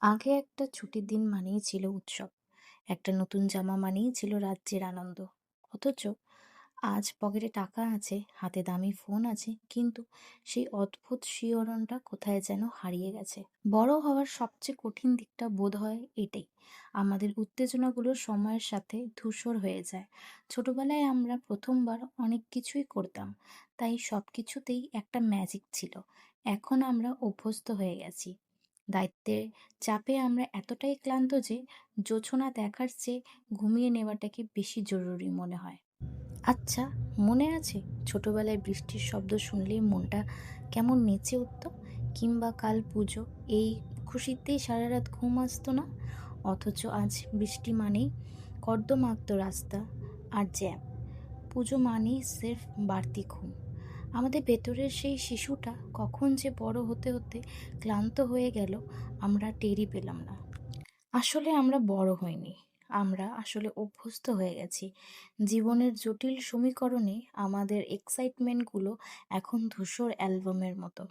আগে একটা ছুটির দিন মানেই ছিল উৎসব। একটা নতুন জামা মানেই ছিল রাজ্যের আনন্দ। অথচ আজ পকেটে টাকা আছে, হাতে দামি ফোন আছে, কিন্তু সেই অদ্ভুত শিহরণটা কোথায় যেন হারিয়ে গেছে। বড় হওয়ার সবচেয়ে কঠিন দিকটা বোধ হয় এটাই, আমাদের উত্তেজনাগুলো সময়ের সাথে ধূসর হয়ে যায়। ছোটবেলায় আমরা প্রথমবার অনেক কিছুই করতাম, তাই সব কিছুতেই একটা ম্যাজিক ছিল। এখন আমরা অভ্যস্ত হয়ে গেছি। দায়িত্বের চাপে আমরা এতটাই ক্লান্ত যে জোছনা দেখার চেয়ে ঘুমিয়ে নেওয়াটাকে বেশি জরুরি মনে হয়। আচ্ছা, মনে আছে ছোটবেলায় বৃষ্টির শব্দ শুনলেই মনটা কেমন নেচে উঠতো? কিংবা কাল পুজো, এই খুশিতেই সারা রাত ঘুম আসতো না। অথচ আজ বৃষ্টি মানেই কর্দমাক্ত রাস্তা আর জ্যাম। পুজো মানেই স্রেফ বাড়তি ঘুম। আমাদের ভেতরের সেই শিশুটা কখন যে বড় হতে হতে ক্লান্ত হয়ে গেল, আমরা টেরই পেলাম না। আসলে আমরা বড় হইনি, আমরা আসলে অভ্যস্ত হয়ে গেছি। জীবনের জটিল সমীকরণে আমাদের এক্সাইটমেন্টগুলো এখন ধূসর অ্যালবামের মতো।